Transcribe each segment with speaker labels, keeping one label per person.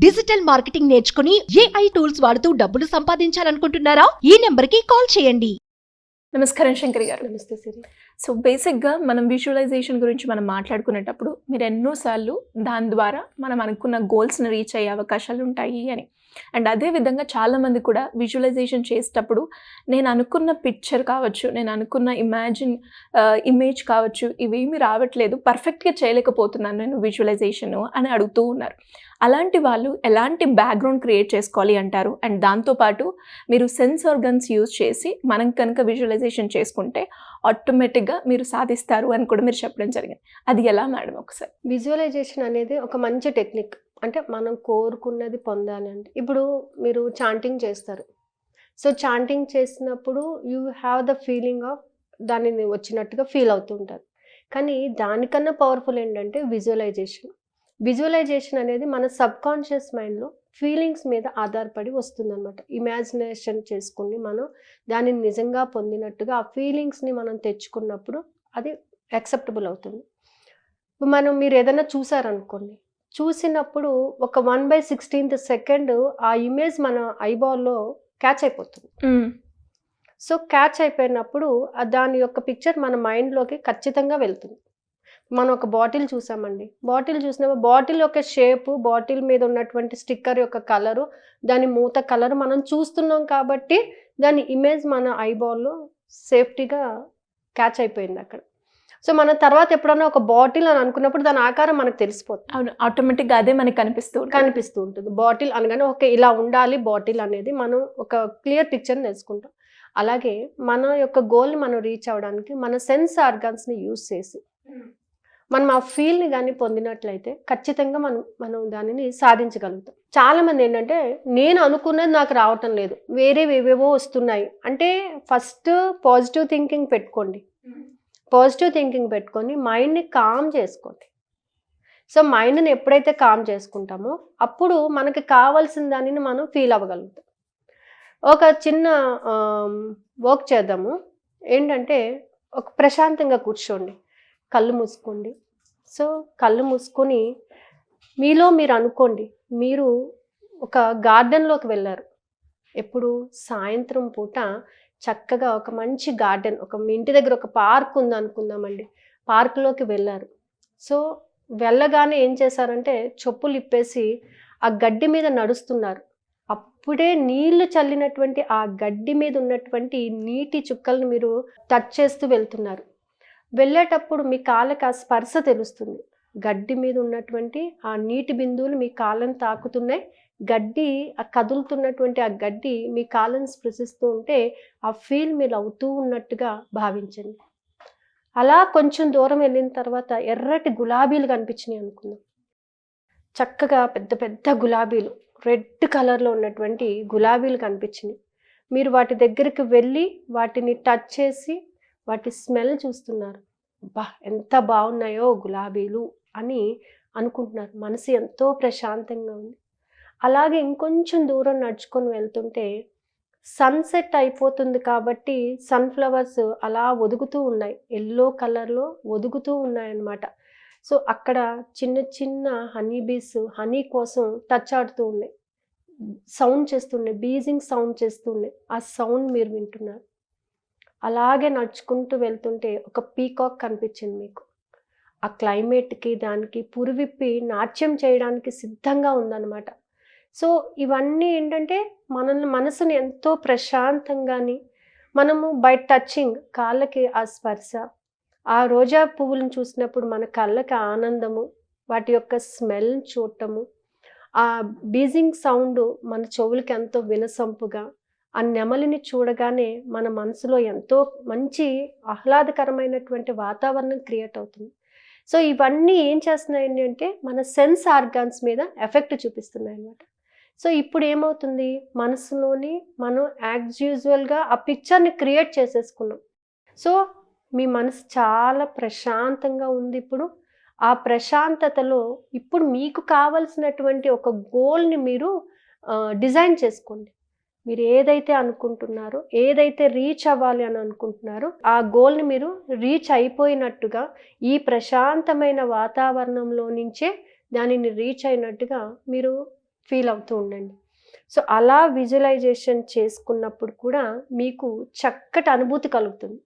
Speaker 1: Digital marketing నేర్చుకుని AI tools వాడుతూ డబ్బులు సంపాదించాలనుకుంటున్నారా? ఈ నెంబర్కి కాల్ చేయండి.
Speaker 2: నమస్కారం శంకరి గారు.
Speaker 3: నమస్తే సిరి.
Speaker 2: సో బేసిక్గా మనం విజువలైజేషన్ గురించి మనం మాట్లాడుకునేటప్పుడు మీరు ఎన్నోసార్లు దాని ద్వారా మనం అనుకున్న గోల్స్ని రీచ్ అయ్యే అవకాశాలు ఉంటాయి అని. అండ్ అదేవిధంగా చాలామంది కూడా విజువలైజేషన్ చేసేటప్పుడు నేను అనుకున్న పిక్చర్ కావచ్చు, నేను అనుకున్న ఇమేజ్ కావచ్చు, ఇవేమీ రావట్లేదు, పర్ఫెక్ట్గా చేయలేకపోతున్నాను నేను విజువలైజేషన్ అని అడుగుతూ ఉన్నారు. అలాంటి వాళ్ళు ఎలాంటి బ్యాక్గ్రౌండ్ క్రియేట్ చేసుకోవాలి అంటారు? అండ్ దాంతోపాటు మీరు సెన్స్ ఆర్గన్స్ యూజ్ చేసి మనం కనుక విజువలైజేషన్ చేసుకుంటే ఆటోమేటిక్గా మీరు సాధిస్తారు అని కూడా మీరు చెప్పడం జరిగింది. అది ఎలా మేడం ఒకసారి?
Speaker 3: విజువలైజేషన్ అనేది ఒక మంచి టెక్నిక్. అంటే మనం కోరుకున్నది పొందాలి అంటే ఇప్పుడు మీరు చాంటింగ్ చేస్తారు. సో చాంటింగ్ చేసినప్పుడు you have the feeling of దానిని వచ్చినట్టుగా ఫీల్ అవుతుంటారు. కానీ దానికన్నా పవర్ఫుల్ ఏంటంటే విజువలైజేషన్. విజువలైజేషన్ అనేది మన సబ్కాన్షియస్ మైండ్లో ఫీలింగ్స్ మీద ఆధారపడి వస్తుందన్నమాట. ఇమాజినేషన్ చేసుకుని మనం దానిని నిజంగా పొందినట్టుగా ఆ ఫీలింగ్స్ని మనం తెచ్చుకున్నప్పుడు అది యాక్సెప్టబుల్ అవుతుంది. మీరు ఏదైనా చూసారనుకోండి, చూసినప్పుడు ఒక 1/16th సెకండ్ ఆ ఇమేజ్ మన ఐబాల్లో క్యాచ్ అయిపోతుంది. సో క్యాచ్ అయిపోయినప్పుడు దాని యొక్క పిక్చర్ మన మైండ్లోకి ఖచ్చితంగా వెళ్తుంది. మనం ఒక బాటిల్ చూసామండి, బాటిల్ చూసినప్పుడు బాటిల్ యొక్క షేపు, బాటిల్ మీద ఉన్నటువంటి స్టిక్కర్ యొక్క కలరు, దాని మూత కలరు మనం చూస్తున్నాం కాబట్టి దాని ఇమేజ్ మన ఐబాల్లో సేఫ్టీగా క్యాచ్ అయిపోయింది అక్కడ. సో మన తర్వాత ఎప్పుడన్నా ఒక బాటిల్ అని అనుకున్నప్పుడు దాని ఆకారం మనకు తెలిసిపోతుంది.
Speaker 2: అవును, ఆటోమేటిక్గా అదే మనకి కనిపిస్తూ ఉంటుంది. బాటిల్ అనగానే ఓకే ఇలా ఉండాలి బాటిల్ అనేది మనం ఒక క్లియర్ పిక్చర్ని తెలుసుకుంటాం. అలాగే మన యొక్క గోల్ని మనం రీచ్ అవ్వడానికి మన సెన్స్ ఆర్గాన్స్ని యూజ్ చేసి మనం ఆ ఫీల్ని కానీ పొందినట్లయితే ఖచ్చితంగా మనం దానిని సాధించగలుగుతాం. చాలామంది ఏంటంటే నేను అనుకున్నది నాకు రావటం లేదు, వేరేవేవేవో వస్తున్నాయి అంటే ఫస్ట్ పాజిటివ్ థింకింగ్ పెట్టుకోండి. పాజిటివ్ థింకింగ్ పెట్టుకొని మైండ్ని కామ్ చేసుకోండి. సో మైండ్ని ఎప్పుడైతే కామ్ చేసుకుంటామో అప్పుడు మనకి కావాల్సిన దానిని మనం ఫీల్ అవ్వగలుగుతాం. ఒక చిన్న వర్క్ చేద్దాము. ఏంటంటే ఒక ప్రశాంతంగా కూర్చోండి, కళ్ళు మూసుకోండి. సో కళ్ళు మూసుకొని మీలో మీరు అనుకోండి, మీరు ఒక గార్డెన్లోకి వెళ్ళారు. ఎప్పుడు సాయంత్రం పూట చక్కగా ఒక మంచి గార్డెన్, మీ ఇంటి దగ్గర ఒక పార్క్ ఉంది అనుకుందామండి, పార్కులోకి వెళ్ళారు. సో వెళ్ళగానే ఏం చేశారంటే చెప్పులు ఇప్పేసి ఆ గడ్డి మీద నడుస్తున్నారు. అప్పుడే నీళ్లు చల్లినటువంటి ఆ గడ్డి మీద ఉన్నటువంటి నీటి చుక్కల్ని మీరు టచ్ చేస్తూ వెళ్తున్నారు. వెళ్ళేటప్పుడు మీ కాళ్ళకి ఆ స్పర్శ తెలుస్తుంది. గడ్డి మీద ఉన్నటువంటి ఆ నీటి బిందువులు మీ కాళ్ళని తాకుతున్నాయి. గడ్డి కదులుతున్నటువంటి ఆ గడ్డి మీ కాళ్ళని స్పృశిస్తూ ఉంటే ఆ ఫీల్ మీరు అవుతూ ఉన్నట్టుగా భావించండి. అలా కొంచెం దూరం వెళ్ళిన తర్వాత ఎర్రటి గులాబీలు కనిపించినాయి అనుకుందాం. చక్కగా పెద్ద పెద్ద గులాబీలు, రెడ్ కలర్లో ఉన్నటువంటి గులాబీలు కనిపించినాయి. మీరు వాటి దగ్గరికి వెళ్ళి వాటిని టచ్ చేసి వాటి స్మెల్ చూస్తున్నారు. బా ఎంత బాగున్నాయో గులాబీలు అని అనుకుంటున్నారు. మనసు ఎంతో ప్రశాంతంగా ఉంది. అలాగే ఇంకొంచెం దూరం నడుచుకొని వెళ్తుంటే సన్సెట్ అయిపోతుంది కాబట్టి సన్ఫ్లవర్స్ అలా ఒదుగుతూ ఉన్నాయి, ఎల్లో కలర్లో ఒదుగుతూ ఉన్నాయన్నమాట. సో అక్కడ చిన్న చిన్న హనీ బీస్ హనీ కోసం టచ్ ఆడుతూ ఉన్నాయి, సౌండ్ చేస్తున్నాయి, బీజింగ్ సౌండ్ చేస్తున్నాయి. ఆ సౌండ్ మీరు వింటున్నారు. అలాగే నడుచుకుంటూ వెళ్తుంటే ఒక పీకాక్ కనిపించింది మీకు. ఆ క్లైమేట్కి దానికి పురివిప్పి నాట్యం చేయడానికి సిద్ధంగా ఉందన్నమాట. సో ఇవన్నీ ఏంటంటే మనసుని ఎంతో ప్రశాంతంగాని, మనము బై టచింగ్ కాళ్ళకి ఆ స్పర్శ, ఆ రోజా పువ్వులను చూసినప్పుడు మన కళ్ళకి ఆనందము, వాటి యొక్క స్మెల్ చూడటము, ఆ బీజింగ్ సౌండ్ మన చెవులకి ఎంతో వినసొంపుగా, ఆ నెమలిని చూడగానే మన మనసులో ఎంతో మంచి ఆహ్లాదకరమైనటువంటి వాతావరణం క్రియేట్ అవుతుంది. సో ఇవన్నీ ఏం చేస్తున్నాయి అంటే మన సెన్స్ ఆర్గాన్స్ మీద ఎఫెక్ట్ చూపిస్తున్నాయి అన్నమాట. సో ఇప్పుడు ఏమవుతుంది, మనసులోని మనం యాజ్ యూజువల్గా ఆ పిక్చర్ని క్రియేట్ చేసేసుకున్నాం. సో మీ మనసు చాలా ప్రశాంతంగా ఉంది. ఇప్పుడు ఆ ప్రశాంతతలో ఇప్పుడు మీకు కావలసినటువంటి ఒక గోల్ని మీరు డిజైన్ చేసుకోండి. మీరు ఏదైతే అనుకుంటున్నారో, ఏదైతే రీచ్ అవ్వాలి అని అనుకుంటున్నారో ఆ గోల్ని మీరు రీచ్ అయిపోయినట్టుగా, ఈ ప్రశాంతమైన వాతావరణంలో నుంచే దానిని రీచ్ అయినట్టుగా మీరు ఫీల్ అవుతూ ఉండండి. సో అలా విజువలైజేషన్ చేసుకున్నప్పుడు కూడా మీకు చక్కటి అనుభూతి కలుగుతుంది.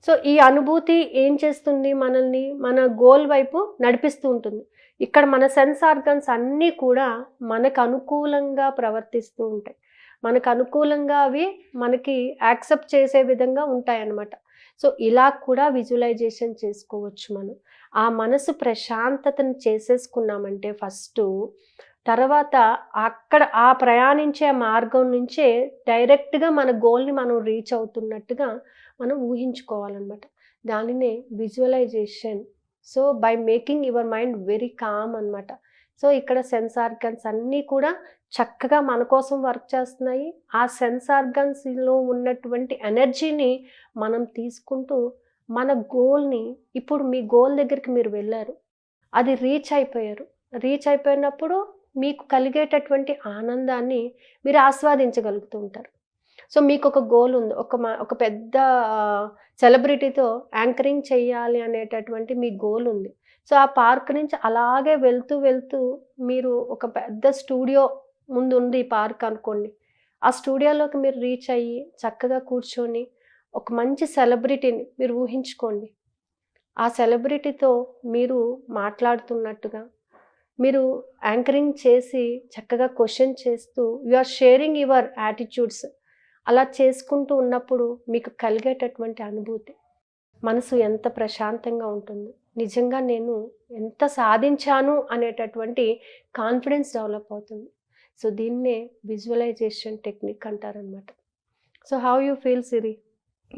Speaker 2: సో ఈ అనుభూతి ఏం చేస్తుంది, మనల్ని మన గోల్ వైపు నడిపిస్తూ ఉంటుంది. ఇక్కడ మన సెన్స్ ఆర్గన్స్ అన్నీ కూడా మనకు అనుకూలంగా ప్రవర్తిస్తూ ఉంటాయి. మనకు అనుకూలంగా అవి మనకి యాక్సెప్ట్ చేసే విధంగా ఉంటాయన్నమాట. సో ఇలా కూడా విజువలైజేషన్ చేసుకోవచ్చు మనం. ఆ మనసు ప్రశాంతతను చేసేసుకున్నామంటే ఫస్ట్, తర్వాత అక్కడ ఆ ప్రయాణించే మార్గం నుంచే డైరెక్ట్గా మన గోల్ని మనం రీచ్ అవుతున్నట్టుగా మనం ఊహించుకోవాలన్నమాట. దానినే visualisation. So by making your mind very calm అనమాట. సో ఇక్కడ సెన్స్ ఆర్గన్స్ అన్నీ కూడా చక్కగా మన కోసం వర్క్ చేస్తున్నాయి. ఆ సెన్స్ ఆర్గన్స్లో ఉన్నటువంటి ఎనర్జీని మనం తీసుకుంటూ మన గోల్ని, ఇప్పుడు మీ గోల్ దగ్గరికి మీరు వెళ్ళారు, అది రీచ్ అయిపోయారు. రీచ్ అయిపోయినప్పుడు మీకు కలిగేటటువంటి ఆనందాన్ని మీరు ఆస్వాదించగలుగుతూ ఉంటారు. సో మీకు ఒక గోల్ ఉంది, ఒక పెద్ద సెలబ్రిటీతో యాంకరింగ్ చేయాలి అనేటటువంటి మీ గోల్ ఉంది. సో ఆ పార్క్ నుంచి అలాగే వెళ్తూ వెళ్తూ మీరు ఒక పెద్ద స్టూడియో ముందు ఉంది ఈ పార్క్ అనుకోండి. ఆ స్టూడియోలోకి మీరు రీచ్ అయ్యి చక్కగా కూర్చొని ఒక మంచి సెలబ్రిటీని మీరు ఊహించుకోండి. ఆ సెలబ్రిటీతో మీరు మాట్లాడుతున్నట్టుగా, మీరు యాంకరింగ్ చేసి చక్కగా క్వశ్చన్ చేస్తూ you are sharing your attitudes. అలా చేసుకుంటూ ఉన్నప్పుడు మీకు కలిగేటటువంటి అనుభూతి, మనసు ఎంత ప్రశాంతంగా ఉంటుంది. నిజంగా నేను ఎంత సాధించాను అనేటటువంటి కాన్ఫిడెన్స్ డెవలప్ అవుతుంది. సో దీన్నే విజువలైజేషన్ టెక్నిక్ అంటారనమాట. సో హౌ యూ ఫీల్ సిరి?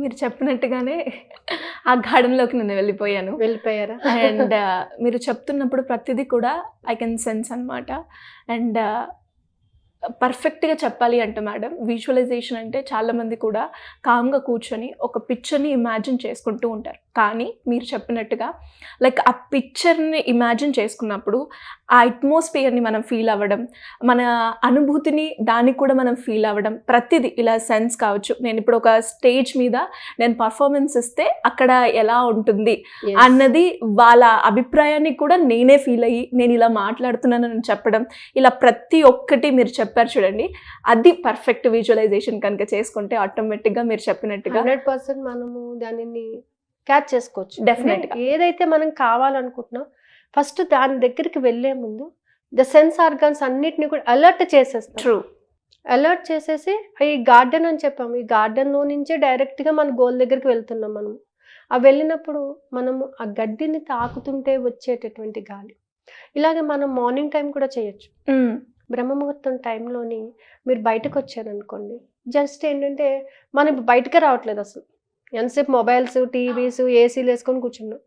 Speaker 4: మీరు చెప్పినట్టుగానే ఆ గార్డెన్లోకి నేను
Speaker 2: వెళ్ళిపోయారా?
Speaker 4: అండ్ మీరు చెప్తున్నప్పుడు ప్రతిదీ కూడా ఐ కెన్ సెన్స్ అనమాట. అండ్ పర్ఫెక్ట్గా చెప్పాలి అంటే మేడం, విజువలైజేషన్ అంటే చాలామంది కూడా కామ్గా కూర్చొని ఒక పిక్చర్ని ఇమాజిన్ చేసుకుంటూ ఉంటారు. కానీ మీరు చెప్పినట్టుగా లైక్ ఆ పిక్చర్ని ఇమాజిన్ చేసుకున్నప్పుడు ఆ అట్మాస్ఫియర్ని మనం ఫీల్ అవ్వడం, మన అనుభూతిని దానికి కూడా మనం ఫీల్ అవ్వడం, ప్రతిదీ ఇలా సెన్స్ కావచ్చు. నేను ఇప్పుడు ఒక స్టేజ్ మీద నేను పర్ఫార్మెన్స్ ఇస్తే అక్కడ ఎలా ఉంటుంది అన్నది వాళ్ళ అభిప్రాయాన్ని కూడా నేనే ఫీల్ అయ్యి నేను ఇలా మాట్లాడుతున్నానని చెప్పడం, ఇలా ప్రతి ఒక్కటి మీరు చెప్పారు చూడండి, అది పర్ఫెక్ట్ విజువలైజేషన్ కనుక చేసుకుంటే ఆటోమేటిక్గా మీరు చెప్పినట్టుగా
Speaker 2: 100% మనము దానిని క్యాచ్ చేసుకోవచ్చు.
Speaker 4: డెఫినెట్గా
Speaker 2: ఏదైతే మనం కావాలనుకుంటున్నాం ఫస్ట్ దాని దగ్గరికి వెళ్ళే ముందు ద సెన్స్ ఆర్గన్స్ అన్నిటిని కూడా అలర్ట్ చేసేస్తాం.
Speaker 4: ట్రూ.
Speaker 2: అలర్ట్ చేసేసి ఈ గార్డెన్ అని చెప్పాము, ఈ గార్డెన్లో నుంచే డైరెక్ట్గా మన గోల్ దగ్గరికి వెళ్తున్నాం. మనం ఆ వెళ్ళినప్పుడు మనము ఆ గడ్డిని తాకుతుంటే వచ్చేటటువంటి గాలి, ఇలాగే మనం మార్నింగ్ టైం కూడా చేయొచ్చు. బ్రహ్మముహూర్తం టైంలోని మీరు బయటకు వచ్చారనుకోండి, జస్ట్ ఏంటంటే మనం బయటకే రావట్లేదు అసలు. ఎంతసేపు మొబైల్స్, టీవీస్, ఏసీలు వేసుకొని కూర్చున్నాం.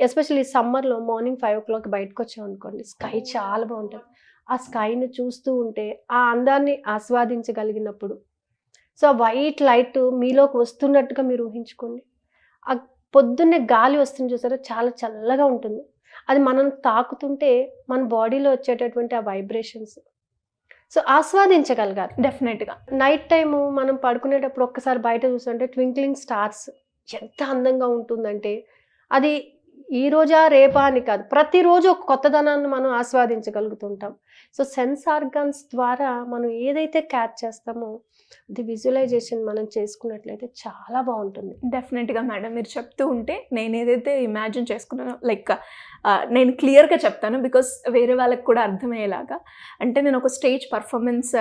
Speaker 2: ఎస్పెషల్లీ సమ్మర్లో మార్నింగ్ 5 o'clock బయటకు వచ్చాం అనుకోండి, స్కై చాలా బాగుంటుంది. ఆ స్కైని చూస్తూ ఉంటే ఆ అందాన్ని ఆస్వాదించగలిగినప్పుడు, సో వైట్ లైట్ మీలోకి వస్తున్నట్టుగా మీరు ఊహించుకోండి. ఆ పొద్దున్నే గాలి వస్తుంది చూసారా, చాలా చల్లగా ఉంటుంది. అది మనం తాకుతుంటే మన బాడీలో వచ్చేటటువంటి ఆ వైబ్రేషన్స్ సో ఆస్వాదించగలగాలి.
Speaker 4: డెఫినెట్గా
Speaker 2: నైట్ టైము మనం పడుకునేటప్పుడు ఒక్కసారి బయట చూస్తుంటే ట్వింక్లింగ్ స్టార్స్ ఎంత అందంగా ఉంటుందంటే, అది ఈ రోజా రేపా అని కాదు, ప్రతిరోజు ఒక కొత్తదనాన్ని మనం ఆస్వాదించగలుగుతుంటాం. సో సెన్స్ ఆర్గన్స్ ద్వారా మనం ఏదైతే క్యాచ్ చేస్తామో అది విజువలైజేషన్ మనం చేసుకున్నట్లయితే చాలా బాగుంటుంది.
Speaker 4: డెఫినెట్గా మేడం, మీరు చెప్తూ ఉంటే నేను ఏదైతే ఇమాజిన్ చేసుకున్నానో లైక్ నేను క్లియర్గా చెప్తాను, బికాస్ వేరే వాళ్ళకి కూడా అర్థమయ్యేలాగా. అంటే నేను ఒక స్టేజ్ పర్ఫార్మెన్స్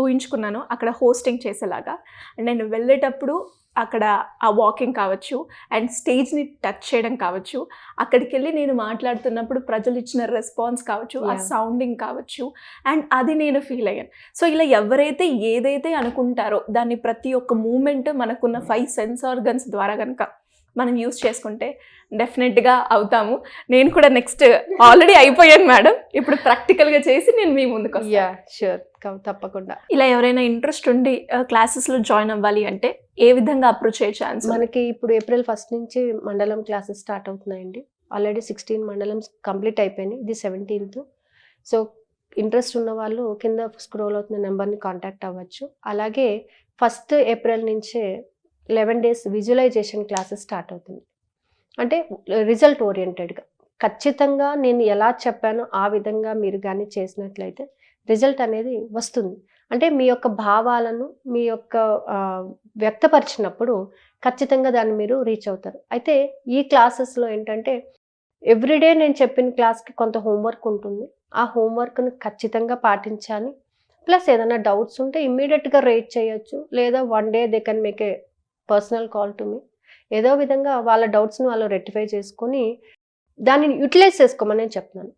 Speaker 4: ఊహించుకున్నాను అక్కడ హోస్టింగ్ చేసేలాగా. అండ్ నేను వెళ్ళేటప్పుడు అక్కడ ఆ వాకింగ్ కావచ్చు అండ్ స్టేజ్ని టచ్ చేయడం కావచ్చు, అక్కడికి వెళ్ళి నేను మాట్లాడుతున్నప్పుడు ప్రజలు ఇచ్చిన రెస్పాన్స్ కావచ్చు, ఆ సౌండింగ్ కావచ్చు, అండ్ అది నేను ఫీల్ అయ్యాను. సో ఇలా ఎవరైతే ఏదైతే అనుకుంటారో దాన్ని ప్రతి ఒక్క మూమెంట్ మనకున్న 5 సెన్స్ ఆర్గన్స్ ద్వారా కనుక మనం యూస్ చేసుకుంటే డెఫినెట్గా అవుతాము. నేను కూడా నెక్స్ట్ ఆల్రెడీ అయిపోయాను మేడం, ఇప్పుడు ప్రాక్టికల్గా చేసి నేను మీ ముందుకు వస్తాను.
Speaker 2: షూర్, తప్పకుండా.
Speaker 4: ఇలా ఎవరైనా ఇంట్రెస్ట్ ఉండి క్లాసెస్లో జాయిన్ అవ్వాలి అంటే ఏ విధంగా అప్రోచ్ అయ్యే ఛాన్స్?
Speaker 2: మనకి ఇప్పుడు April 1 నుంచి మండలం క్లాసెస్ స్టార్ట్ అవుతున్నాయండి. ఆల్రెడీ 16 మండలమ్స్ కంప్లీట్ అయిపోయినాయి, ఇది 17th. సో ఇంట్రెస్ట్ ఉన్న వాళ్ళు కింద స్క్రోల్ అవుతున్న నెంబర్ని కాంటాక్ట్ అవ్వచ్చు. అలాగే 1st April నుంచే 11 days విజువలైజేషన్ క్లాసెస్ స్టార్ట్ అవుతుంది. అంటే రిజల్ట్ ఓరియంటెడ్గా ఖచ్చితంగా నేను ఎలా చెప్పానో ఆ విధంగా మీరు కానీ చేసినట్లయితే రిజల్ట్ అనేది వస్తుంది. అంటే మీ యొక్క భావాలను మీ యొక్క వ్యక్తపరిచినప్పుడు ఖచ్చితంగా దాన్ని మీరు రీచ్ అవుతారు. అయితే ఈ క్లాసెస్లో ఏంటంటే ఎవ్రీడే నేను చెప్పిన క్లాస్కి కొంత హోంవర్క్ ఉంటుంది. ఆ హోంవర్క్ని ఖచ్చితంగా పాటించాలి. ప్లస్ ఏదైనా డౌట్స్ ఉంటే ఇమ్మీడియట్గా రేట్ చేయొచ్చు, లేదా one day they can make a personal call to me. ఏదో విధంగా వాళ్ళ డౌట్స్ని వాళ్ళు రెక్టిఫై చేసుకొని దానిని యూటిలైజ్ చేసుకోమని నేను చెప్తున్నాను.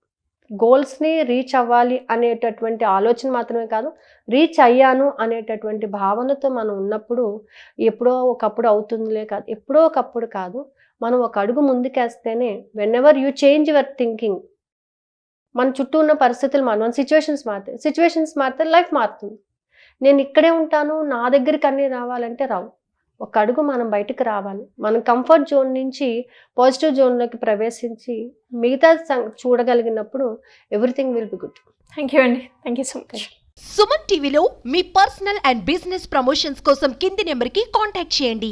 Speaker 2: గోల్స్ని రీచ్ అవ్వాలి అనేటటువంటి ఆలోచన మాత్రమే కాదు, రీచ్ అయ్యాను అనేటటువంటి భావనతో మనం ఉన్నప్పుడు ఎప్పుడో ఒకప్పుడు అవుతుందిలే కాదు, ఎప్పుడో ఒకప్పుడు కాదు, మనం ఒక అడుగు ముందుకేస్తేనే whenever you change your thinking, మన చుట్టూ ఉన్న పరిస్థితులు మన సిచ్యువేషన్స్ మారితే లైఫ్ మారుతుంది. నేను ఇక్కడే ఉంటాను, నా దగ్గరికి అన్నీ రావాలంటే రావు. ఒక అడుగు మనం బయటకు రావాలి. మనం కంఫర్ట్ జోన్ నుంచి పాజిటివ్ జోన్లోకి ప్రవేశించి మిగతా చూడగలిగినప్పుడు everything will be good.
Speaker 4: Thank you అండి. Thank you so much.
Speaker 1: Suman టీవీలో మీ పర్సనల్ అండ్ బిజినెస్ ప్రమోషన్స్ కోసం కింది నెంబర్కి కాంటాక్ట్ చేయండి.